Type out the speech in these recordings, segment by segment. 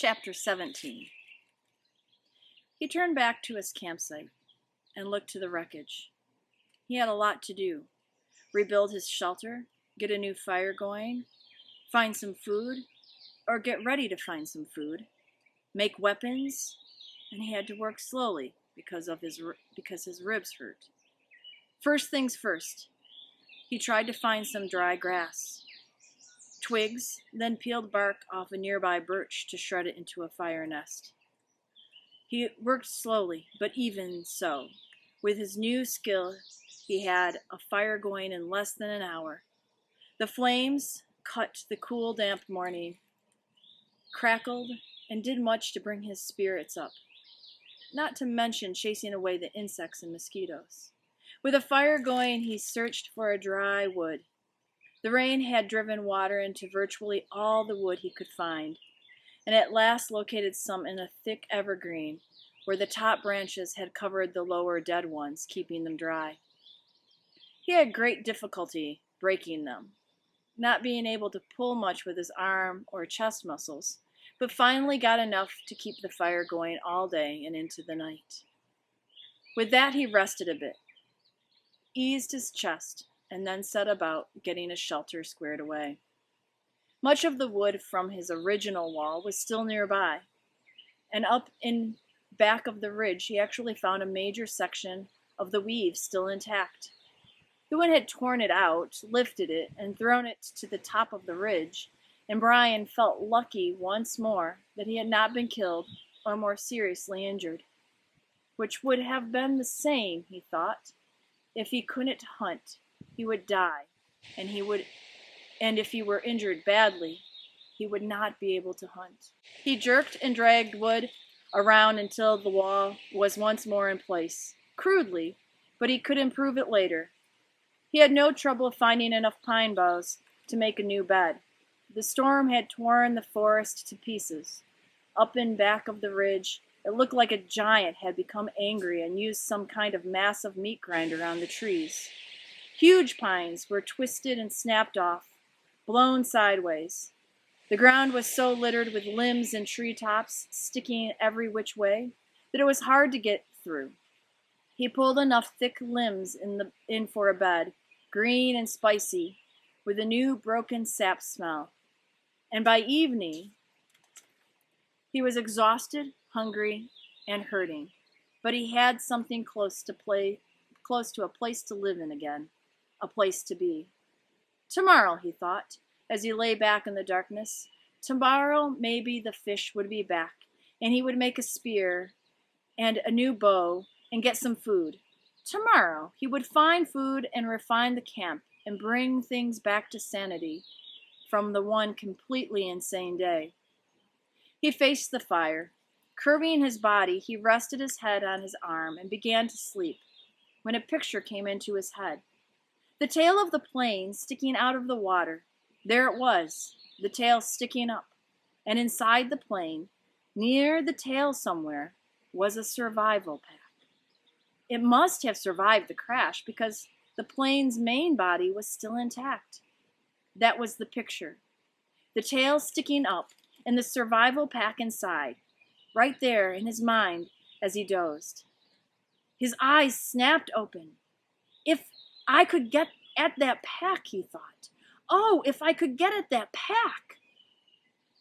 Chapter 17. He turned back to his campsite and looked to the wreckage. He had a lot to do. Rebuild his shelter, get a new fire going, find some food, or get ready to find some food, make weapons, and he had to work slowly because his ribs hurt. First things first, he tried to find some dry grass. Twigs, then peeled bark off a nearby birch to shred it into a fire nest. He worked slowly, but even so, with his new skill, he had a fire going in less than an hour. The flames cut the cool, damp morning, crackled, and did much to bring his spirits up, not to mention chasing away the insects and mosquitoes. With a fire going, he searched for a dry wood. The rain had driven water into virtually all the wood he could find, and at last located some in a thick evergreen, where the top branches had covered the lower dead ones, keeping them dry. He had great difficulty breaking them, not being able to pull much with his arm or chest muscles, but finally got enough to keep the fire going all day and into the night. With that, he rested a bit, eased his chest, and then set about getting his shelter squared away. Much of the wood from his original wall was still nearby, and up in back of the ridge he actually found a major section of the weave still intact. The wind had torn it out, lifted it, and thrown it to the top of the ridge, and Brian felt lucky once more that he had not been killed or more seriously injured, which would have been the same, he thought. If he couldn't hunt, he would die, and if he were injured badly, he would not be able to hunt. He jerked and dragged wood around until the wall was once more in place, crudely, but he could improve it later. He had no trouble finding enough pine boughs to make a new bed. The storm had torn the forest to pieces. Up in back of the ridge, it looked like a giant had become angry and used some kind of massive meat grinder on the trees. Huge pines were twisted and snapped off, blown sideways. The ground was so littered with limbs and treetops sticking every which way that it was hard to get through. He pulled enough thick limbs in for a bed, green and spicy, with a new broken sap smell. And by evening, he was exhausted, hungry, and hurting, but he had something close to a place to live in again, a place to be. Tomorrow, he thought, as he lay back in the darkness, tomorrow maybe the fish would be back, and he would make a spear and a new bow and get some food. Tomorrow, he would find food and refine the camp and bring things back to sanity from the one completely insane day. He faced the fire. Curving his body, he rested his head on his arm and began to sleep, when a picture came into his head. The tail of the plane sticking out of the water. There it was, the tail sticking up. And inside the plane, near the tail somewhere, was a survival pack. It must have survived the crash because the plane's main body was still intact. That was the picture. The tail sticking up and the survival pack inside, right there in his mind as he dozed. His eyes snapped open. If I could get at that pack, he thought. Oh, if I could get at that pack.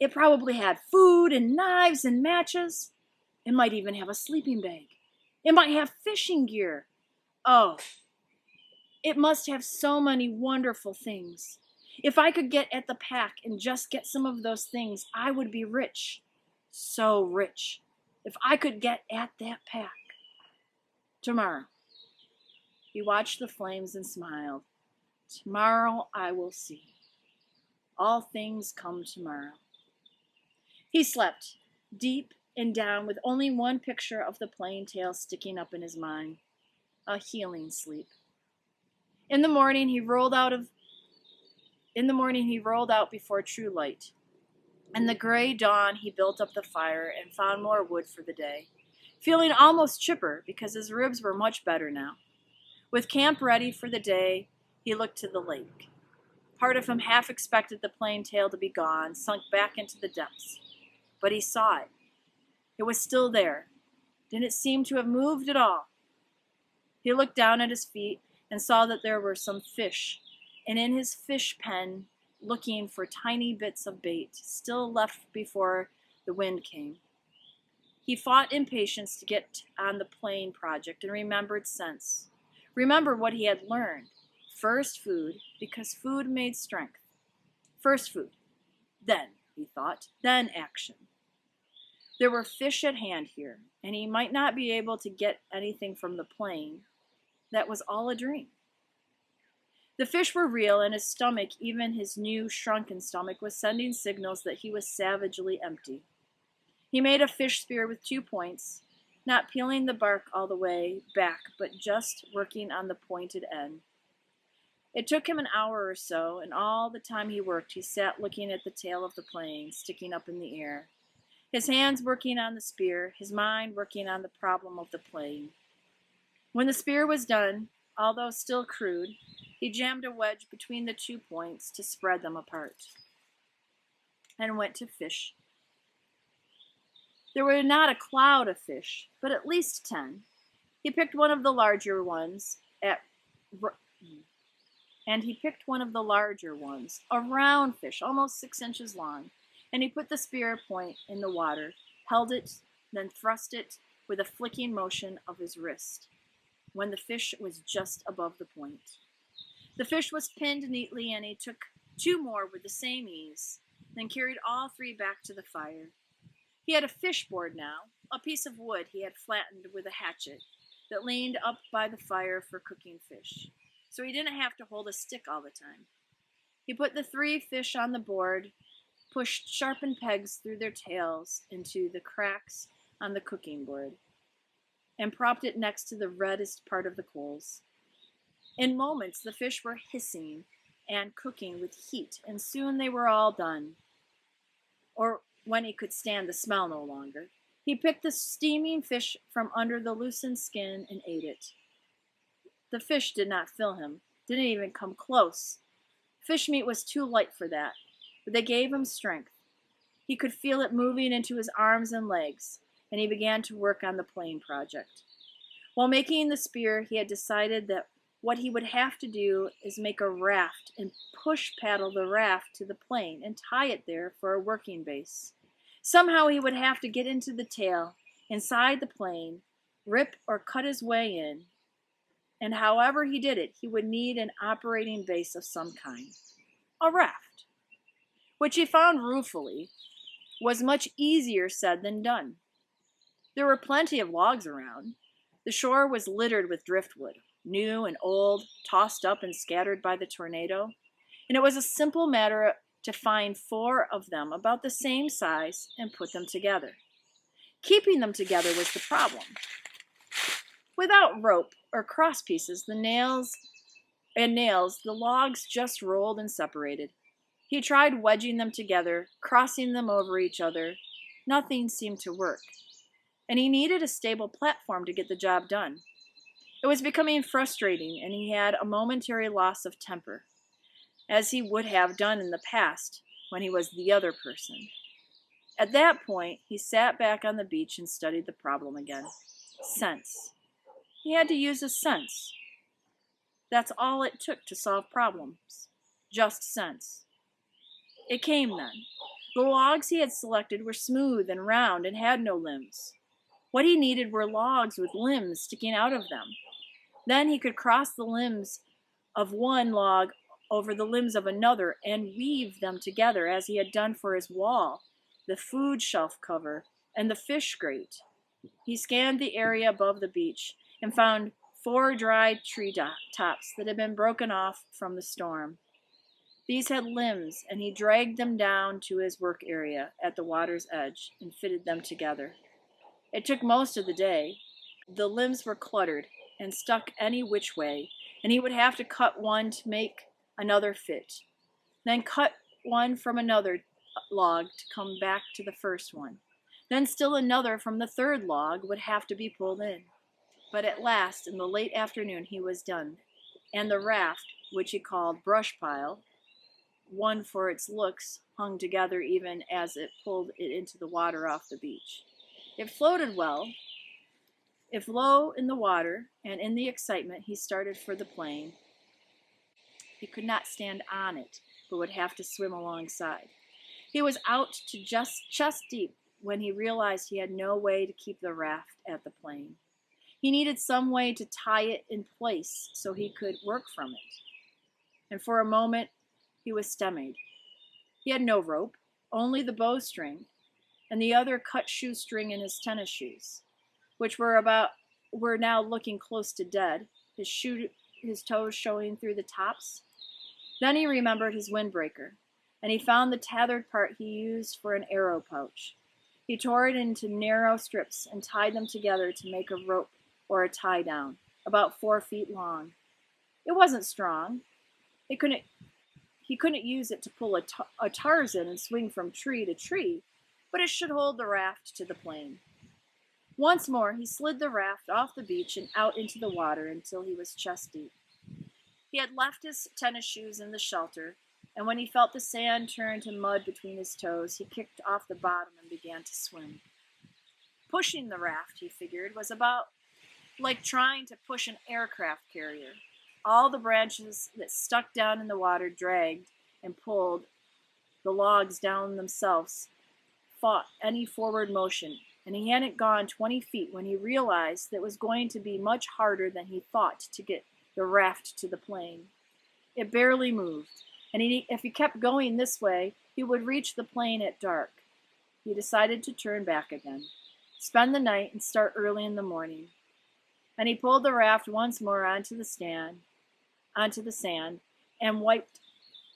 It probably had food and knives and matches. It might even have a sleeping bag. It might have fishing gear. Oh, it must have so many wonderful things. If I could get at the pack and just get some of those things, I would be rich. So rich. If I could get at that pack. Tomorrow. He watched the flames and smiled. Tomorrow I will see. All things come tomorrow. He slept, deep and down, with only one picture of the plane tail sticking up in his mind. A healing sleep. In the morning he rolled out before true light. In the gray dawn he built up the fire and found more wood for the day, feeling almost chipper because his ribs were much better now. With camp ready for the day, he looked to the lake. Part of him half expected the plane tail to be gone, sunk back into the depths. but he saw it. It was still there. Didn't seem to have moved at all. He looked down at his feet and saw that there were some fish, and in his fish pen, looking for tiny bits of bait, still left before the wind came. He fought impatience to get on the plane project and remembered sense. Remember what he had learned. First food, because food made strength. First food. Then, he thought, then action. There were fish at hand here, and he might not be able to get anything from the plane. That was all a dream. The fish were real, and his stomach, even his new shrunken stomach, was sending signals that he was savagely empty. He made a fish spear with 2 points, not peeling the bark all the way back, but just working on the pointed end. It took him an hour or so, and all the time he worked, he sat looking at the tail of the plane sticking up in the air, his hands working on the spear, his mind working on the problem of the plane. When the spear was done, although still crude, he jammed a wedge between the 2 points to spread them apart, and went to fish. There were not a cloud of fish, but at least 10. He picked one of the larger ones, a round fish, almost 6 inches long, and he put the spear point in the water, held it, then thrust it with a flicking motion of his wrist, when the fish was just above the point. The fish was pinned neatly, and he took 2 more with the same ease, then carried all 3 back to the fire. He had a fish board now, a piece of wood he had flattened with a hatchet, that leaned up by the fire for cooking fish, so he didn't have to hold a stick all the time. He put the 3 fish on the board, pushed sharpened pegs through their tails into the cracks on the cooking board, and propped it next to the reddest part of the coals. In moments, the fish were hissing and cooking with heat, and soon they were all done, or when he could stand the smell no longer. He picked the steaming fish from under the loosened skin and ate it. The fish did not fill him, didn't even come close. Fish meat was too light for that, but they gave him strength. He could feel it moving into his arms and legs, and he began to work on the plane project. While making the spear, he had decided that what he would have to do is make a raft and push paddle the raft to the plane and tie it there for a working base. Somehow he would have to get into the tail, inside the plane, rip or cut his way in, and however he did it, he would need an operating base of some kind. A raft, which he found ruefully was much easier said than done. There were plenty of logs around. The shore was littered with driftwood, new and old, tossed up and scattered by the tornado, and it was a simple matter to find 4 of them about the same size and put them together. Keeping them together was the problem. Without rope or cross pieces, the nails, the logs just rolled and separated. He tried wedging them together, crossing them over each other. Nothing seemed to work, and he needed a stable platform to get the job done. It was becoming frustrating, and he had a momentary loss of temper, as he would have done in the past when he was the other person. At that point, he sat back on the beach and studied the problem again. Sense. He had to use his sense. That's all it took to solve problems. Just sense. It came then. The logs he had selected were smooth and round and had no limbs. What he needed were logs with limbs sticking out of them. Then he could cross the limbs of one log over the limbs of another and weave them together as he had done for his wall, the food shelf cover, and the fish grate. He scanned the area above the beach and found 4 dried tree tops that had been broken off from the storm. These had limbs, and he dragged them down to his work area at the water's edge and fitted them together. It took most of the day. The limbs were cluttered and stuck any which way, and he would have to cut one to make another fit, then cut one from another log to come back to the first one. Then still another from the 3rd log would have to be pulled in. But at last, in the late afternoon, he was done, and the raft, which he called brush pile, one for its looks, hung together even as it pulled it into the water off the beach. It floated well. If low in the water, and in the excitement he started for the plane, he could not stand on it, but would have to swim alongside. He was out to just chest deep when he realized he had no way to keep the raft at the plane. He needed some way to tie it in place so he could work from it. And for a moment, he was stymied. He had no rope, only the bowstring, and the other cut shoestring in his tennis shoes, which were now looking close to dead, his toes showing through the tops. Then he remembered his windbreaker, and he found the tethered part he used for an arrow pouch. He tore it into narrow strips and tied them together to make a rope or a tie down, about 4 feet long. It wasn't strong. He couldn't use it to pull a Tarzan and swing from tree to tree, but it should hold the raft to the plane. Once more, he slid the raft off the beach and out into the water until he was chest deep. He had left his tennis shoes in the shelter, and when he felt the sand turn to mud between his toes, he kicked off the bottom and began to swim. Pushing the raft, he figured, was about like trying to push an aircraft carrier. All the branches that stuck down in the water dragged and pulled the logs down themselves, fought any forward motion, and he hadn't gone 20 feet when he realized that it was going to be much harder than he thought to get the raft to the plane. It barely moved, and if he kept going this way, he would reach the plane at dark. He decided to turn back again, spend the night, and start early in the morning. And he pulled the raft once more onto the sand, and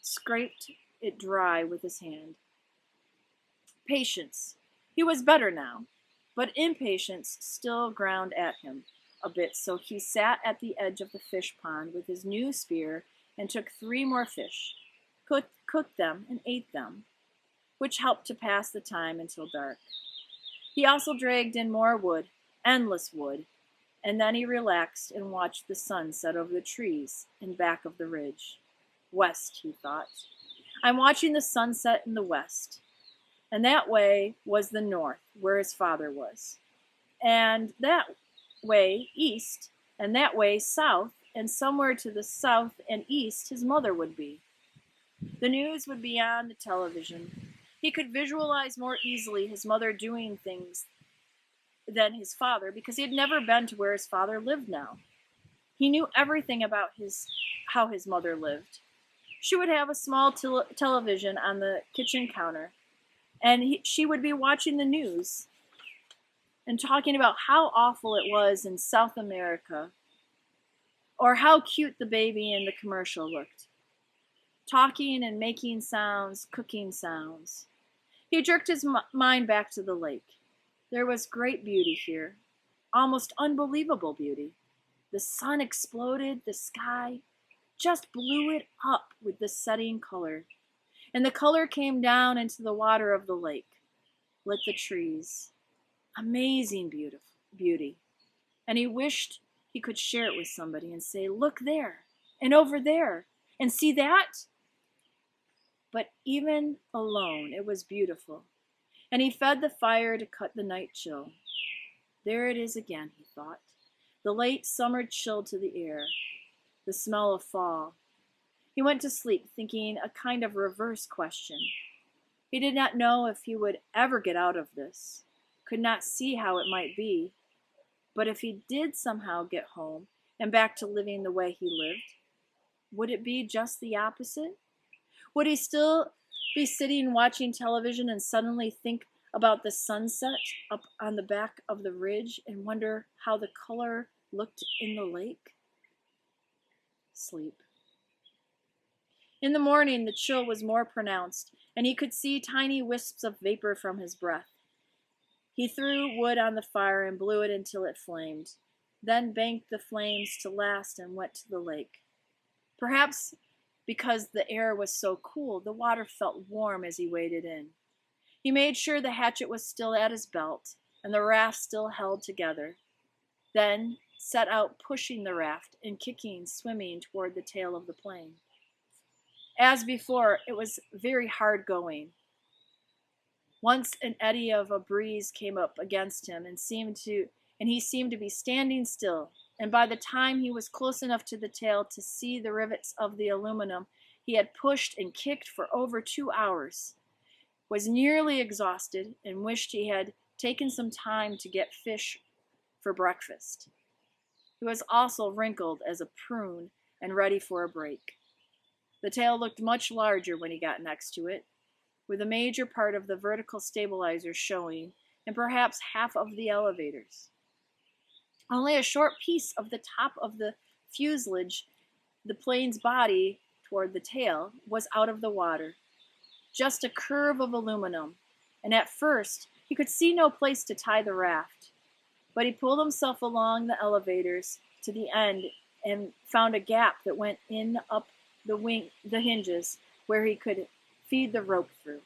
scraped it dry with his hand. Patience. He was better now, but impatience still ground at him a bit, so he sat at the edge of the fish pond with his new spear and took 3 more fish, cooked them, and ate them, which helped to pass the time until dark. He also dragged in more wood, endless wood, and then he relaxed and watched the sun set over the trees in back of the ridge. West, he thought. I'm watching the sunset in the west. And that way was the north, where his father was. And that way east, and that way south, and somewhere to the south and east his mother would be. The news would be on the television. He could visualize more easily his mother doing things than his father, because he had never been to where his father lived now. He knew everything about how his mother lived. She would have a small television on the kitchen counter, and she would be watching the news and talking about how awful it was in South America, or how cute the baby in the commercial looked. Talking and making sounds, cooking sounds. He jerked his mind back to the lake. There was great beauty here, almost unbelievable beauty. The sun exploded, the sky just blew it up with the setting color, and the color came down into the water of the lake, lit the trees. Amazing beauty. And he wished he could share it with somebody and say, look there, and over there, and see that? But even alone, it was beautiful. And he fed the fire to cut the night chill. There it is again, he thought. The late summer chill to the air. The smell of fall. He went to sleep thinking a kind of reverse question. He did not know if he would ever get out of this, could not see how it might be. But if he did somehow get home and back to living the way he lived, would it be just the opposite? Would he still be sitting watching television and suddenly think about the sunset up on the back of the ridge and wonder how the color looked in the lake? Sleep. In the morning, the chill was more pronounced, and he could see tiny wisps of vapor from his breath. He threw wood on the fire and blew it until it flamed, then banked the flames to last and went to the lake. Perhaps because the air was so cool, the water felt warm as he waded in. He made sure the hatchet was still at his belt and the raft still held together, then set out pushing the raft and kicking, swimming toward the tail of the plane. As before, it was very hard going. Once an eddy of a breeze came up against him and he seemed to be standing still, and by the time he was close enough to the tail to see the rivets of the aluminum, he had pushed and kicked for over 2 hours, was nearly exhausted, and wished he had taken some time to get fish for breakfast. He was also wrinkled as a prune and ready for a break. The tail looked much larger when he got next to it, with a major part of the vertical stabilizers showing, and perhaps half of the elevators. Only a short piece of the top of the fuselage, the plane's body toward the tail, was out of the water. Just a curve of aluminum, and at first he could see no place to tie the raft. But he pulled himself along the elevators to the end and found a gap that went in up the hinges where he could feed the rope through.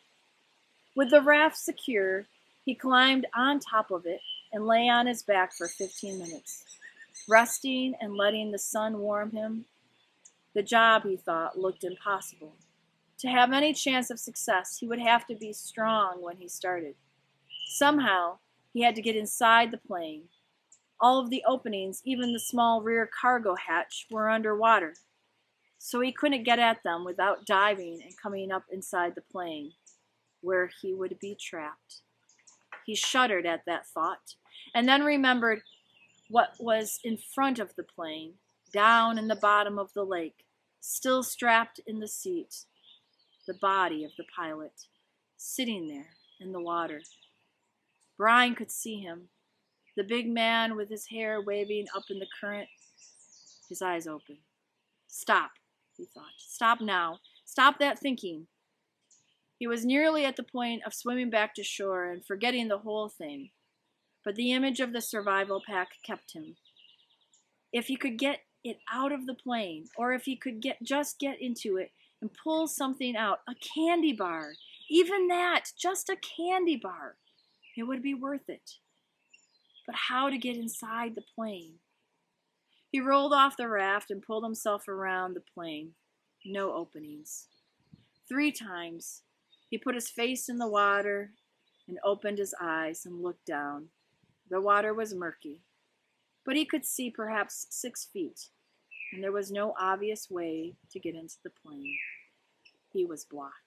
With the raft secure, he climbed on top of it and lay on his back for 15 minutes, resting and letting the sun warm him. The job, he thought, looked impossible. To have any chance of success, he would have to be strong when he started. Somehow, he had to get inside the plane. All of the openings, even the small rear cargo hatch, were underwater, so he couldn't get at them without diving and coming up inside the plane, where he would be trapped. He shuddered at that thought, and then remembered what was in front of the plane, down in the bottom of the lake, still strapped in the seat, the body of the pilot, sitting there in the water. Brian could see him, the big man with his hair waving up in the current, his eyes open. Stop, he thought. Stop now. Stop that thinking. He was nearly at the point of swimming back to shore and forgetting the whole thing, but the image of the survival pack kept him. If he could get it out of the plane, or if he could just get into it and pull something out, a candy bar, even that, just a candy bar, it would be worth it. But how to get inside the plane? He rolled off the raft and pulled himself around the plane. No openings. 3 times, he put his face in the water and opened his eyes and looked down. The water was murky, but he could see perhaps 6 feet, and there was no obvious way to get into the plane. He was blocked.